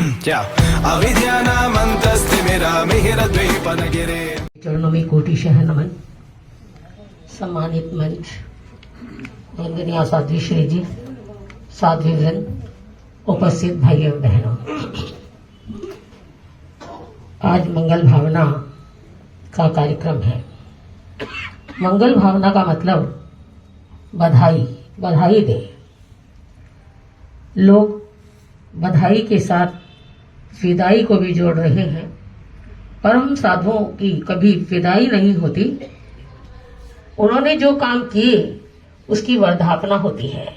क्या अविद्यानामन्तस्तिमिरामिहिरद्वीपनगिरे चरणों में कोटि शह नमन। सम्मानित मंच, वंदनीय साध्वी श्री जी, साध्वीजन, उपस्थित भाई और बहनों, आज मंगल भावना का कार्यक्रम है। मंगल भावना का मतलब बधाई, बधाई दे। लोग बधाई के साथ विदाई को भी जोड़ रहे हैं। परम साधुओं की कभी विदाई नहीं होती, उन्होंने जो काम किए उसकी वर्धापना होती है।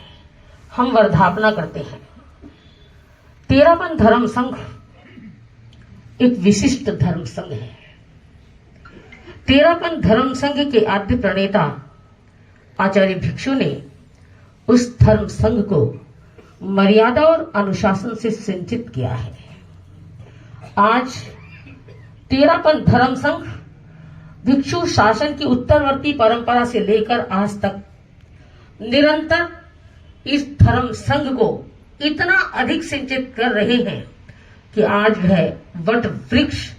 हम वर्धापना करते हैं। तेरापन धर्म संघ एक विशिष्ट धर्म संघ है। तेरापन धर्म संघ के आद्य प्रणेता आचार्य भिक्षु ने उस धर्म संघ को मर्यादा और अनुशासन से सिंचित किया है। आज तेरापन धर्म संघ भिक्षु शासन की उत्तरवर्ती परंपरा से लेकर आज तक निरंतर इस धर्म संघ को इतना अधिक सिंचित कर रहे हैं कि आज वह वट वृक्ष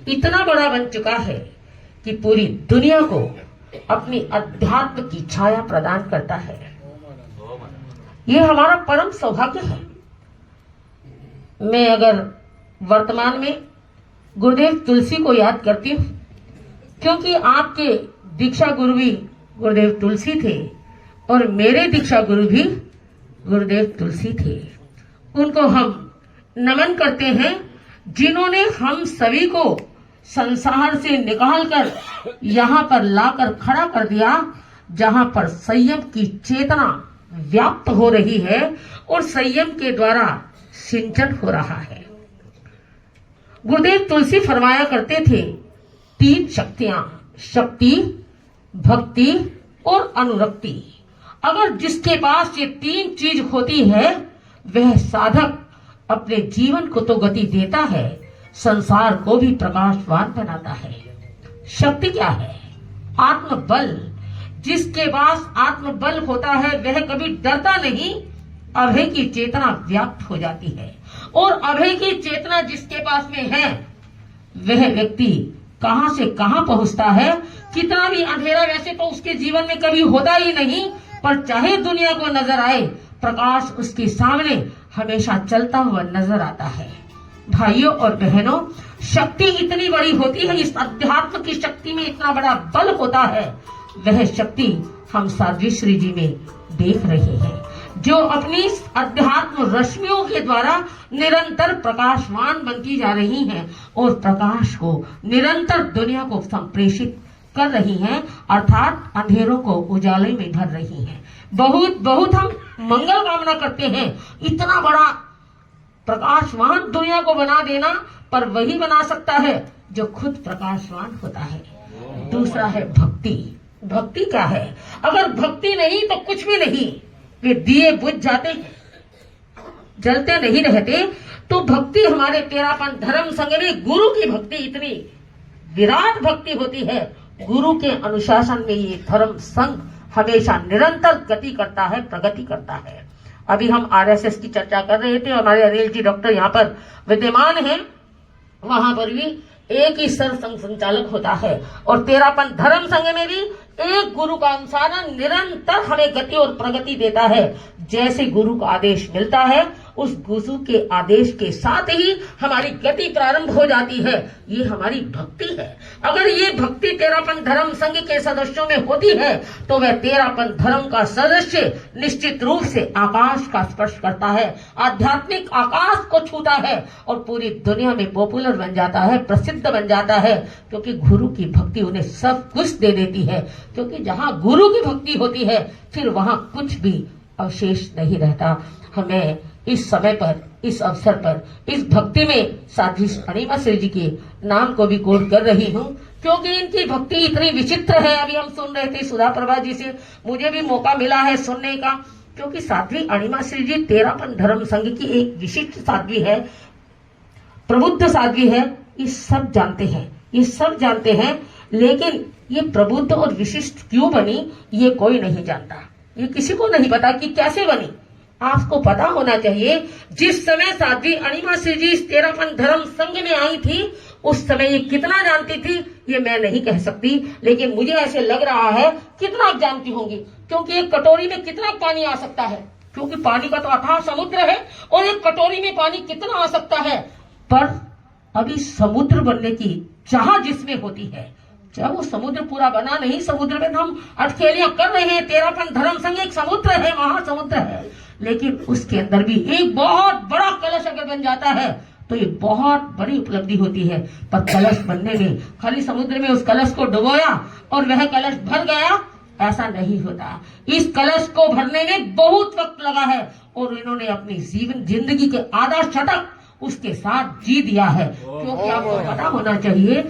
इतना बड़ा बन चुका है कि पूरी दुनिया को अपनी अध्यात्म की छाया प्रदान करता है। ये हमारा परम सौभाग्य है। मैं अगर वर्तमान में गुरुदेव तुलसी को याद करती हूँ, क्योंकि आपके दीक्षा गुरु भी गुरुदेव तुलसी थे और मेरे दीक्षा गुरु भी गुरुदेव तुलसी थे। उनको हम नमन करते हैं, जिन्होंने हम सभी को संसार से निकालकर यहाँ पर लाकर खड़ा कर दिया, जहाँ पर संयम की चेतना व्याप्त हो रही है और संयम के द्वारा सिंचन हो रहा है। गुरुदेव तुलसी फरमाया करते थे, तीन शक्तियां, शक्ति, भक्ति और अनुरक्ति। अगर जिसके पास ये तीन चीज होती है, वह साधक अपने जीवन को तो गति देता है, संसार को भी प्रकाशवान बनाता है। शक्ति क्या है? आत्मबल। जिसके पास आत्मबल होता है वह कभी डरता नहीं, अभय की चेतना व्याप्त हो जाती है। और अभय की चेतना जिसके पास में है, वह व्यक्ति कहां से कहां पहुंचता है। कितना भी अंधेरा वैसे तो उसके जीवन में कभी होता ही नहीं, पर चाहे दुनिया को नजर आए, प्रकाश उसके सामने हमेशा चलता हुआ नजर आता है। भाइयों और बहनों, शक्ति इतनी बड़ी होती है, इस अध्यात्म की शक्ति में इतना बड़ा बल होता है। वह शक्ति हम साध्वी श्री जी में देख रहे हैं, जो अपनी अध्यात्म रश्मियों के द्वारा निरंतर प्रकाशवान बनती जा रही हैं और प्रकाश को निरंतर दुनिया को संप्रेषित कर रही हैं, अर्थात अंधेरों को उजाले में भर रही हैं। बहुत बहुत हम मंगल कामना करते हैं, इतना बड़ा प्रकाशवान दुनिया को बना देना, पर वही बना सकता है जो खुद प्रकाशवान होता है। दूसरा है भक्ति। भक्ति क्या है? अगर भक्ति नहीं तो कुछ भी नहीं। वे दिए बुझ जाते हैं, जलते नहीं रहते। तो भक्ति हमारे तेरापन धर्म संघ में गुरु की भक्ति इतनी विराट भक्ति होती है। गुरु के अनुशासन में ये धर्म संघ हमेशा निरंतर गति करता है, प्रगति करता है। अभी हम आरएसएस की चर्चा कर रहे थे, हमारे अनिल जी डॉक्टर यहाँ पर विद्यमान हैं। वहां पर भी एक ही सर संघ संचालक होता है और तेरापन धर्म संघ में भी एक गुरु का अनुसारण निरंतर हमें गति और प्रगति देता है। जैसे गुरु का आदेश मिलता है, उस गुरु के आदेश के साथ ही हमारी गति प्रारंभ हो जाती है। ये हमारी भक्ति है। अगर ये भक्ति तेरापन धर्म संघ के सदस्यों में होती है, तो वह तेरापन धर्म का सदस्य निश्चित रूप से आकाश का स्पर्श करता है, आध्यात्मिक आकाश को छूता है और पूरी दुनिया में पॉपुलर बन जाता है, प्रसिद्ध बन जाता है। क्योंकि गुरु की भक्ति उन्हें सब कुछ दे देती है। क्योंकि जहां गुरु की भक्ति होती है, फिर वहां कुछ भी अवशेष नहीं रहता। हमें इस समय पर, इस अवसर पर, इस भक्ति में साध्वी अणिमा श्री जी के नाम को भी कोट कर रही हूँ, क्योंकि इनकी भक्ति इतनी विचित्र है। अभी हम सुन रहे थे सुधा प्रभा जी से, मुझे भी मौका मिला है सुनने का, क्योंकि साध्वी अणिमा श्री जी तेरापन धर्म संघ की एक विशिष्ट साध्वी है, प्रबुद्ध साध्वी है। ये सब जानते हैं, ये सब जानते हैं, लेकिन ये प्रबुद्ध और विशिष्ट क्यों बनी, ये कोई नहीं जानता। ये किसी को नहीं पता कि कैसे बनी, आपको पता होना चाहिए, जिस समय साध्वी अणिमा सिंह जी इस तेरापन धर्म संघ में आई थी, उस समय ये कितना जानती थी ये मैं नहीं कह सकती, लेकिन मुझे ऐसे लग रहा है कितना जानती होंगी, क्योंकि एक कटोरी में कितना पानी आ सकता है, क्योंकि पानी का तो अथाह समुद्र है, और एक कटोरी में पानी कितना आ सकता है। पर अभी समुद्र बनने की चाह जिसमें होती है, जब वो समुद्र पूरा बना नहीं, समुद्र में हम अटखेलियां कर रहे हैं, तेरापन धर्म संघ एक समुद्र है, महासमुद्र है, लेकिन उसके अंदर भी एक बहुत बड़ा कलश अगर बन जाता है तो ये बहुत बड़ी उपलब्धि होती है। पर कलश बनने में खाली समुद्र में उस कलश को डुबोया और वह कलश भर गया, ऐसा नहीं होता। इस कलश को भरने में बहुत वक्त लगा है, और इन्होंने अपनी जिंदगी के आधा शतक उसके साथ जी दिया है, क्योंकि आपको पता होना चाहिए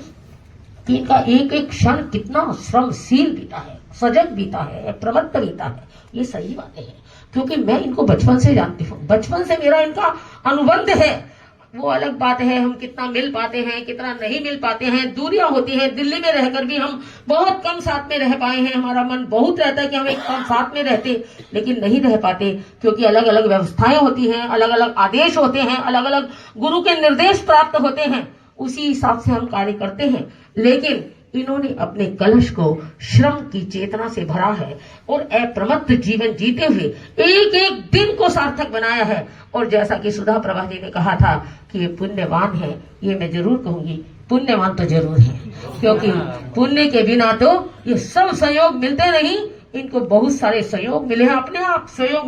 कि इनका एक एक क्षण कितना श्रमशील बीता है, सजग बीता है, प्रमत्त बीता है। ये सही बातें हैं, क्योंकि मैं इनको बचपन से जानती हूँ, बचपन से मेरा इनका अनुबंध है। वो अलग बात है हम कितना मिल पाते हैं, कितना नहीं मिल पाते हैं, दूरियां होती हैं। दिल्ली में रहकर भी हम बहुत कम साथ में रह पाए हैं। हमारा मन बहुत रहता है कि हम एक कम साथ में रहते, लेकिन नहीं रह पाते, क्योंकि अलग अलग व्यवस्थाएं होती हैं, अलग अलग आदेश होते हैं, अलग अलग गुरु के निर्देश प्राप्त होते हैं, उसी हिसाब से हम कार्य करते हैं। लेकिन इन्होंने अपने कलश को श्रम की चेतना से भरा है और अप्रमत्त जीवन जीते हुए एक एक दिन को सार्थक बनाया है। और जैसा कि सुधा प्रभा जी ने कहा था कि ये पुण्यवान है, ये मैं जरूर कहूंगी, पुण्यवान तो जरूर है, क्योंकि पुण्य के बिना तो ये सब सहयोग मिलते नहीं। इनको बहुत सारे सहयोग मिले हैं, अपने आप सहयोग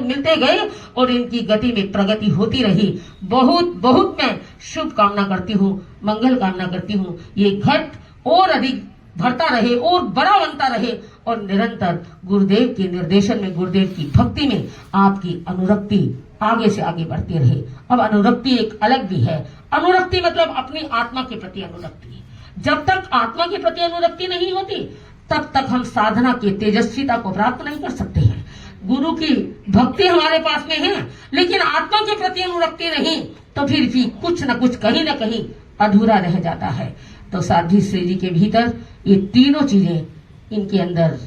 मिलते गए और इनकी गति में प्रगति होती रही। बहुत बहुत मैं शुभ कामना करती हूँ, मंगल कामना करती हूँ, ये घट और अधिक भरता रहे और बड़ा बनता रहे, और निरंतर गुरुदेव के निर्देशन में, गुरुदेव की भक्ति में आपकी अनुरक्ति आगे से आगे बढ़ती रहे। अब अनुरक्ति एक अलग भी है। अनुरक्ति मतलब अपनी आत्मा के प्रति अनुरक्ति। जब तक आत्मा के प्रति अनुरक्ति नहीं होती, तब तक हम साधना की तेजस्विता को प्राप्त नहीं कर सकते हैं। गुरु की भक्ति हमारे पास में है, लेकिन आत्मा के प्रति अनुरक्ति नहीं, तो फिर भी कुछ न कुछ कहीं न कहीं अधूरा रह जाता है। तो साध्वी श्री जी के भीतर ये तीनों चीजें इनके अंदर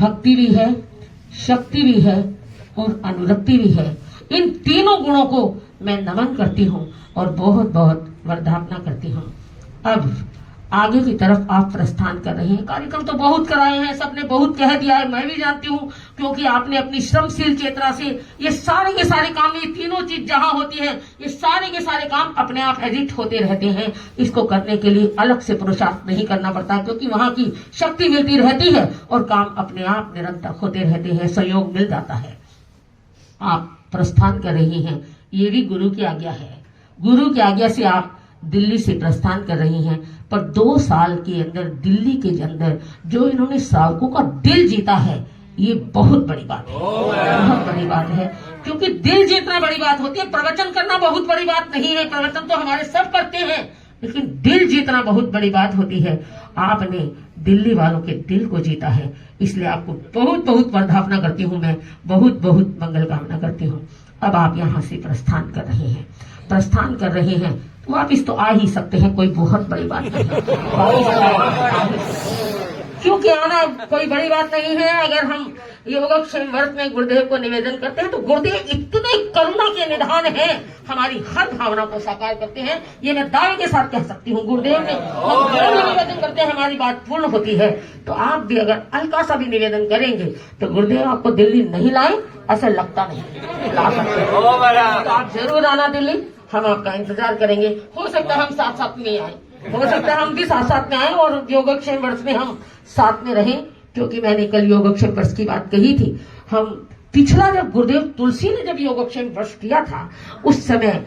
भक्ति भी है, शक्ति भी है और अनुरक्ति भी है। इन तीनों गुणों को मैं नमन करती हूँ और बहुत बहुत वर्धापना करती हूँ। अब आगे की तरफ आप प्रस्थान कर रहे हैं। कार्यक्रम तो बहुत कराए हैं, सबने बहुत कह दिया है, मैं भी जानती हूँ, क्योंकि आपने अपनी श्रमशील चेतना से ये सारे के सारे काम, ये तीनों चीज जहां होती है, ये सारे के सारे काम अपने आप एडिट होते रहते हैं। इसको करने के लिए अलग से पुरुषार्थ नहीं करना पड़ता, क्योंकि वहां की शक्ति मिलती रहती है और काम अपने आप निरंतर होते रहते हैं, सहयोग मिल जाता है। आप प्रस्थान कर रही हैं, ये भी गुरु की आज्ञा है। गुरु की आज्ञा से आप दिल्ली से प्रस्थान कर रही हैं, पर 2 साल के अंदर दिल्ली के अंदर जो इन्होंने श्रावकों का दिल जीता है, ये बहुत बड़ी बात है, बहुत बड़ी बात है। क्योंकि दिल जीतना बड़ी बात होती है, प्रवचन करना बहुत बड़ी बात नहीं है, प्रवचन तो हमारे सब करते हैं, लेकिन दिल जीतना बहुत बड़ी बात होती है। आपने दिल्ली वालों के दिल को जीता है, इसलिए आपको बहुत बहुत वर्धापना करती हूँ, मैं बहुत बहुत मंगल कामना करती हूँ। अब आप यहाँ से प्रस्थान कर रहे हैं, प्रस्थान कर रहे हैं, वापिस तो आ ही सकते हैं, कोई बहुत बड़ी बात नहीं है, क्योंकि आना कोई बड़ी बात नहीं है। अगर हम योगक्षेम व्रत में गुरुदेव को निवेदन करते हैं, तो गुरुदेव इतने करुणा के निधान हैं, हमारी हर भावना को साकार करते हैं, ये मैं दावे के साथ कह सकती हूँ। गुरुदेव ने हम जो भी निवेदन करते हैं, हमारी बात पूर्ण होती है। तो आप भी अगर हल्का सा भी निवेदन करेंगे, तो गुरुदेव आपको दिल्ली नहीं लाए ऐसा लगता नहीं, ला सकते हैं। तो आप जरूर आना दिल्ली, हम आपका इंतजार करेंगे। हो सकता है हम साथ साथ में आए, हो सकता है हम भी साथ साथ में आए और योगक्षेम वर्ष में हम साथ में रहें, क्योंकि मैंने कल योगक्षेम वर्ष की बात कही थी। हम पिछला जब गुरुदेव तुलसी ने जब योगक्षेम वर्ष किया था, उस समय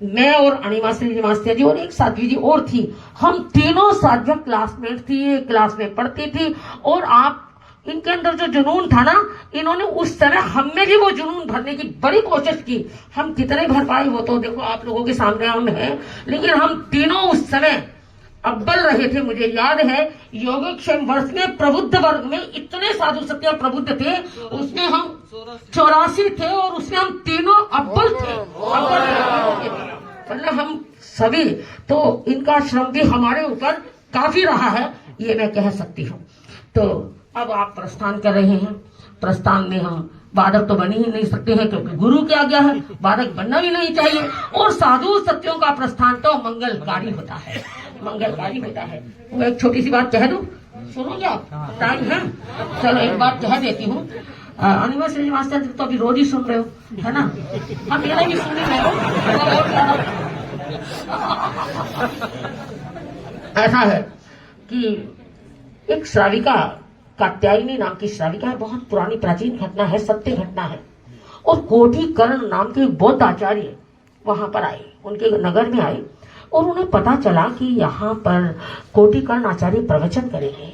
मैं और अणिमा श्री मास्टर जी और एक साध्वी जी और थी, हम तीनों साध्या क्लासमेट थी, एक क्लास में पढ़ती थी। और आप इनके अंदर जो जुनून था ना, इन्होंने उस समय हम में भी वो जुनून भरने की बड़ी कोशिश की। हम कितने भर पाए वो तो देखो आप लोगों के सामने हम हैं, लेकिन हम तीनों उस समय अव्वल रहे थे। मुझे याद है योगक्षेम वर्ष में प्रबुद्ध वर्ग में इतने साधु सत्य प्रबुद्ध थे, उसमें हम 84 थे और उसमें हम तीनों अव्वल थे, मतलब हम सभी। तो इनका श्रम भी हमारे ऊपर काफी रहा है, ये मैं कह सकती हूँ। तो अब आप प्रस्थान कर रहे हैं। प्रस्थान में हम बाधक तो बन ही नहीं सकते हैं, क्योंकि गुरु की आज्ञा है, बाधक बनना भी नहीं चाहिए। और साधु सत्यों का प्रस्थान तो मंगलकारी होता है, मंगलकारी होता है। वो एक छोटी सी बात कह दूं, सुनोगे आप? टाइम है, चलो एक बात कह देती हूँ। अनिमा श्रीनिवासन तो अभी रोज ही सुन रहे हो, है ना? हम मेरा भी सुन रहे हो। ऐसा है कि एक श्राविका, कात्यायनी नाम की श्राविका है, बहुत पुरानी प्राचीन घटना है, सत्य घटना है। और कोटि कर्ण नाम के बौद्ध आचार्य वहां पर आए, उनके नगर में आए, और उन्हें पता चला कि यहाँ पर कोटि कर्ण आचार्य प्रवचन करेंगे।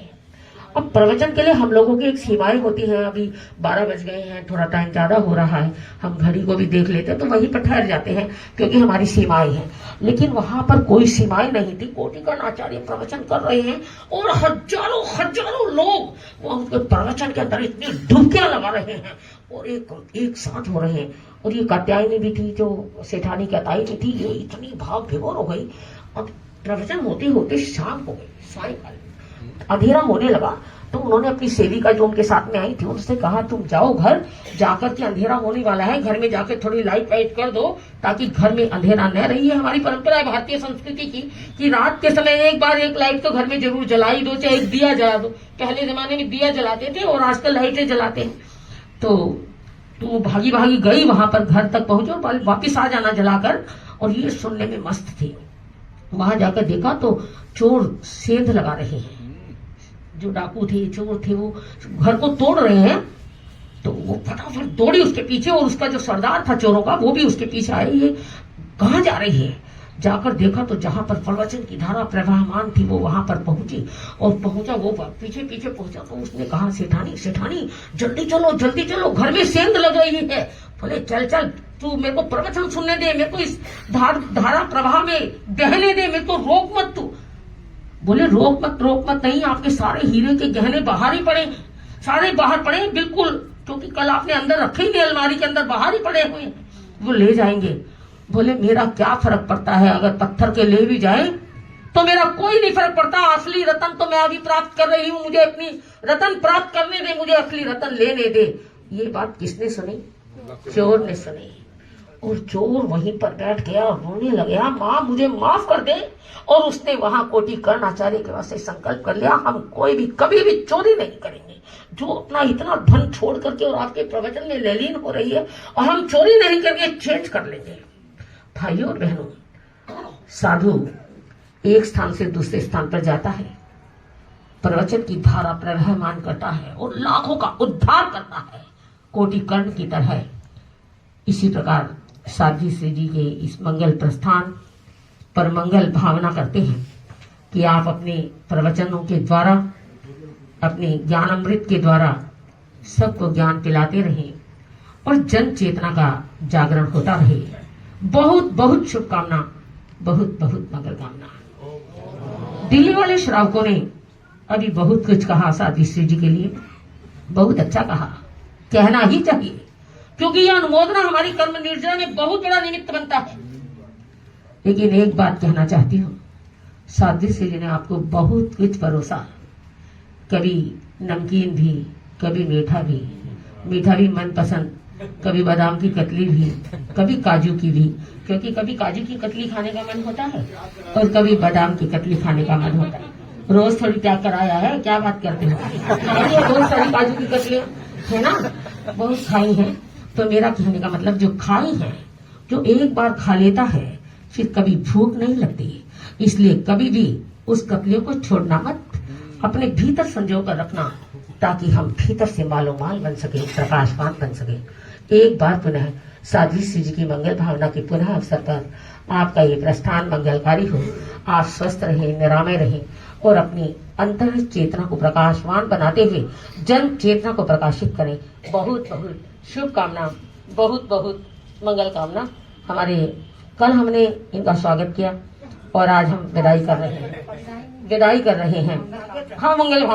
अब प्रवचन के लिए हम लोगों की एक सीमाएं होती हैं। अभी 12 बज गए हैं, थोड़ा टाइम ज्यादा हो रहा है, हम घड़ी को भी देख लेते हैं तो वहीं पर ठहर जाते हैं, क्योंकि हमारी सीमाएं हैं। लेकिन वहां पर कोई सीमाएं नहीं थी। कोटि कर्ण आचार्य प्रवचन कर रहे हैं और हजारों हजारों लोग वो उनके प्रवचन के अंदर इतनी डुबकियां लगा रहे हैं और एक साथ हो रहे हैं। और ये कात्यायनी भी थी, जो सेठानी कात्यायनी भी थी, ये इतनी भाव विभोर हो गई। अब प्रवचन होते होते शाम हो गई, सायंकाल अंधेरा होने लगा। तो उन्होंने अपनी सेविका जो उनके साथ में आई थी, उनसे कहा तुम जाओ घर जाकर के, अंधेरा होने वाला है, घर में जाकर थोड़ी लाइट वाइट कर दो ताकि घर में अंधेरा न रही है। हमारी परंपरा है भारतीय संस्कृति की कि रात के समय एक बार एक लाइट तो घर में जरूर जलाई दो, चाहे एक दिया जला दो। पहले जमाने में दिया जलाते थे और आजकल लाइटें जलाते हैं। तो भागी भागी गई वहां पर, घर तक पहुंचो, वापिस आ जाना जलाकर। और ये सुनने में मस्त थी। वहां जाकर देखा तो चोर सेंध लगा रहे हैं, जो डाकू थे, चोर थे, वो घर को तोड़ रहे हैं। तो वो फटाफट दौड़ी उसके पीछे, और उसका जो सरदार था चोरों का, वो भी उसके पीछे आए। ये कहाँ जा रही है? जाकर देखा तो जहां पर प्रवचन की धारा प्रवाहमान थी, वो वहां पर पहुंची। और पहुंचा, वो पीछे पीछे पहुंचा तो उसने कहा सेठानी सेठानी जल्दी चलो जल्दी चलो, घर में सेंध लग रही है। बोले चल चल, तू मेरे को प्रवचन सुनने दे, मेरे को इस धारा प्रवाह में बहने दे, मेरे को रोक मत तू। बोले रोक मत नहीं, आपके सारे हीरे के गहने बाहर ही पड़े, सारे बाहर पड़े बिल्कुल, क्योंकि कल आपने अंदर रखे ही नहीं अलमारी के अंदर, बाहर ही पड़े हुए, वो ले जाएंगे। बोले मेरा क्या फर्क पड़ता है, अगर पत्थर के ले भी जाए तो मेरा कोई नहीं फर्क पड़ता। असली रतन तो मैं अभी प्राप्त कर रही हूँ, मुझे अपनी रतन प्राप्त करने दे, मुझे असली रतन लेने दे। ये बात किसने सुनी? चोर ने सुनी। और चोर वहीं पर बैठ गया और रोने लगा, माँ मुझे माफ कर दे। और उसने वहां कोटि कर्ण आचार्य के वास्ते संकल्प कर लिया, हम कोई भी कभी भी चोरी नहीं करेंगे। जो अपना इतना धन छोड़ करके और आपके प्रवचन में लेलीन हो रही है, और हम चोरी नहीं करके चेंज कर लेंगे। भाइयों और बहनों, साधु एक स्थान से दूसरे स्थान पर जाता है, प्रवचन की धारा प्रवहमान करता है और लाखों का उद्धार करता है, कोटि कर्ण की तरह। इसी प्रकार साध्वी श्री जी के इस मंगल प्रस्थान पर मंगल भावना करते हैं कि आप अपने प्रवचनों के द्वारा, अपने ज्ञान अमृत के द्वारा सबको ज्ञान पिलाते रहें और जन चेतना का जागरण होता रहे। बहुत बहुत शुभकामना, बहुत बहुत मंगल कामना। दिल्ली वाले श्रावकों ने अभी बहुत कुछ कहा साध्वी श्री जी के लिए, बहुत अच्छा कहा, कहना ही चाहिए, क्योंकि यह अनुमोदना हमारी कर्म निर्जरा में बहुत बड़ा निमित्त बनता है। लेकिन एक बात कहना चाहती हूँ, साध्वी श्री जी ने आपको बहुत कुछ परोसा, कभी नमकीन भी, कभी मीठा भी मनपसंद, कभी बादाम की कतली भी, कभी काजू की भी, क्योंकि कभी काजू की कतली खाने का मन होता है और कभी बादाम की कतली खाने का मन होता है। रोज थोड़ी क्या कराया है, क्या बात करते हो? बहुत सारी काजू की कतलियां है ना, बहुत खाई हैं। तो मेरा कहने का मतलब, जो खाई है, जो एक बार खा लेता है, फिर कभी भूख नहीं लगती। इसलिए कभी भी उस कतलियों को छोड़ना मत, अपने भीतर संजो कर रखना, ताकि हम भीतर से मालो माल बन सके, प्रकाशवान बन सके। एक बार पुनः साध्वी श्री जी की मंगल भावना के पुनः अवसर पर आपका ये प्रस्थान मंगलकारी हो। आप स्वस्थ रहें, निरामय रहें और अपनी अंतर चेतना को प्रकाशवान बनाते हुए जन चेतना को प्रकाशित करें। बहुत बहुत शुभकामना, बहुत बहुत मंगल कामना। हमारे कल हमने इनका स्वागत किया और आज हम विदाई कर रहे हैं। हाँ, मंगल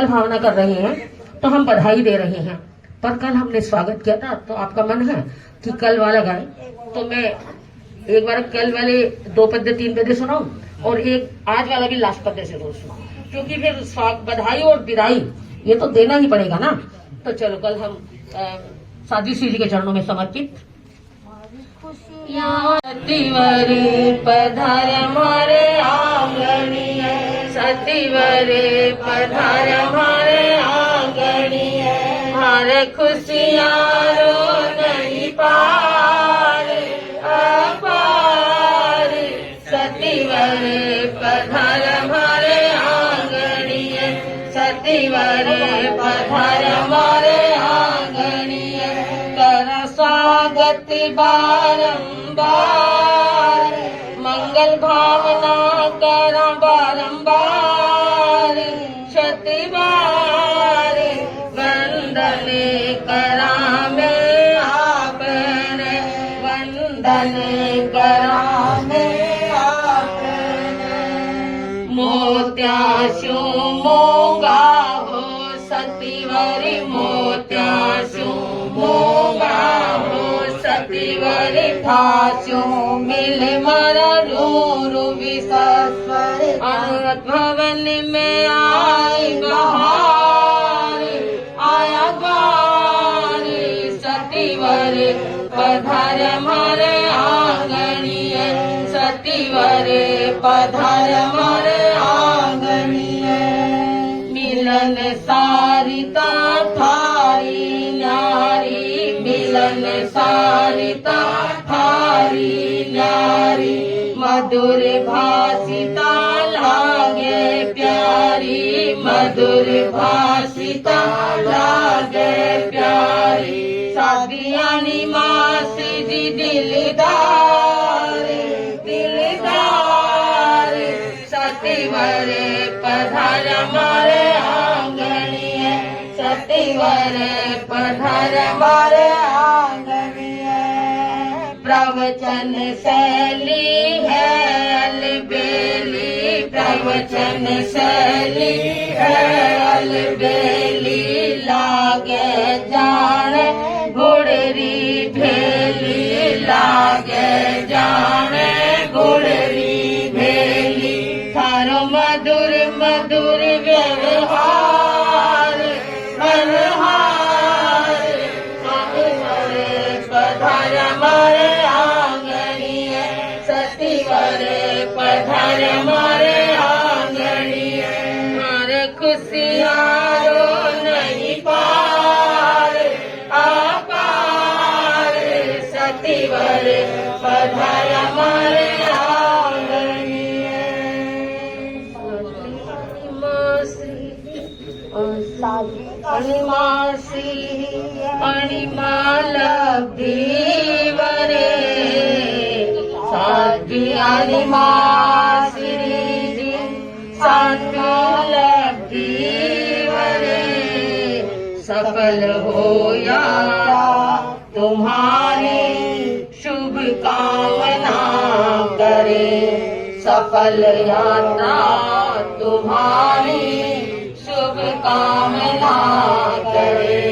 भावना कर रहे हैं, तो हम बधाई दे रहे हैं। पर कल हमने स्वागत किया था, तो आपका मन है कि कल वाला गाए, तो मैं एक बार कल वाले 2 पद्य 3 पद्य सुनाऊं और एक आज वाला भी लास्ट पद्य से रोज सुनाऊं। क्योंकि फिर बधाई और विदाई ये तो देना ही पड़ेगा ना। तो चलो कल हम साध्वी श्री जी के चरणों में समर्पित। सतीवरे पधार हमारे आंगणिये, सतीवरे पधार हमारे आंगणिये, हमारे खुशियाँ रो नहीं पार अपार। सतीवरे पधार हमारे आंगणिये, सतीवरे पधार हमारे आंगणिये, कर स्वागत बारंबार, मंगल भावना करा बारंबार। शतिवार वंदन करा में आपने, वंदन करा में आपने। मोत्याशु मोगा हो सतीवरी, मोत्याशु मोगा हो सतीवरी, ठाशु मिल मरा रूरु विश्वर। अनुरत भवन में आई बहार, आया द्वार। सतीवर पधार हमारे आंगणिये, सतीवर पधार हमारे आंगणिये। मिलन सारिता थारी नारी, मिलन सारिता थारी नारी, मधुर भाषिता लागे प्यारी, मधुर भाषिता लागे प्यारी। सादियानी मासी जी दिलदार, दिलदार। सतीवर पधार हमारे आंगणिये, सतीवर पधार हमारे आंगणिये। प्रवचन शैली है अलबेली, प्रवचन शैली है अलबेली। लागे जाने गुड़री भेली, लागे जाने गुड़री भेली। थारो मधुर मधुर व्यवहार मनहार। सतीवर पधार हमारे आंगणिये, सतीवर पधार हमारे आंगणिये। हमारे खुशियाँ रो नहीं पार अपार। सतीवर पधार हमारे आंगणिये। अणिमासी अणिमालब्धिवरे, साध्वी अणिमासी साध्वीलब्धिवरे। सफल हो या तुम्हारी शुभ कामना करे, सफल यात्रा तुम्हारी शुभ कामना करे।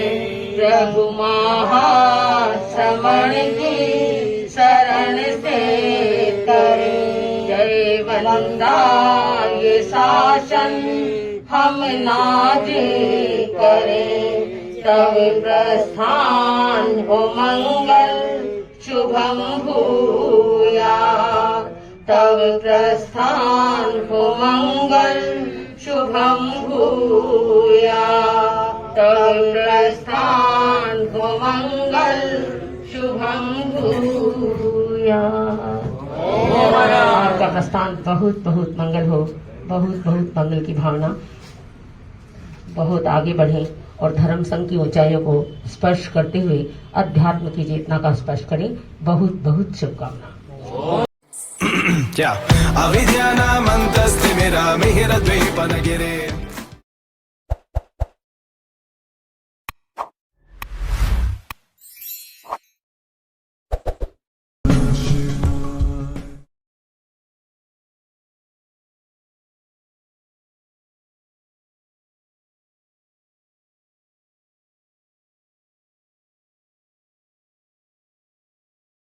प्रभु महाश्रमण की शरण से करे। जय वंदा ये शासन हम नाज करे, तब प्रस्थान हो मंगल शुभम भूया, तब प्रस्थान हो मंगल शुभम भूया, तब प्रस्थान हो मंगल शुभम भूया। आपका प्रस्थान बहुत बहुत मंगल हो, बहुत बहुत मंगल की भावना, बहुत आगे बढ़े और धर्म संघ की ऊंचाइयों को स्पर्श करते हुए अध्यात्म की चेतना का स्पर्श करें। बहुत बहुत शुभकामना। क्या अविद्यानामन्तस्तिमिरमिहिरद्वीपनगिरे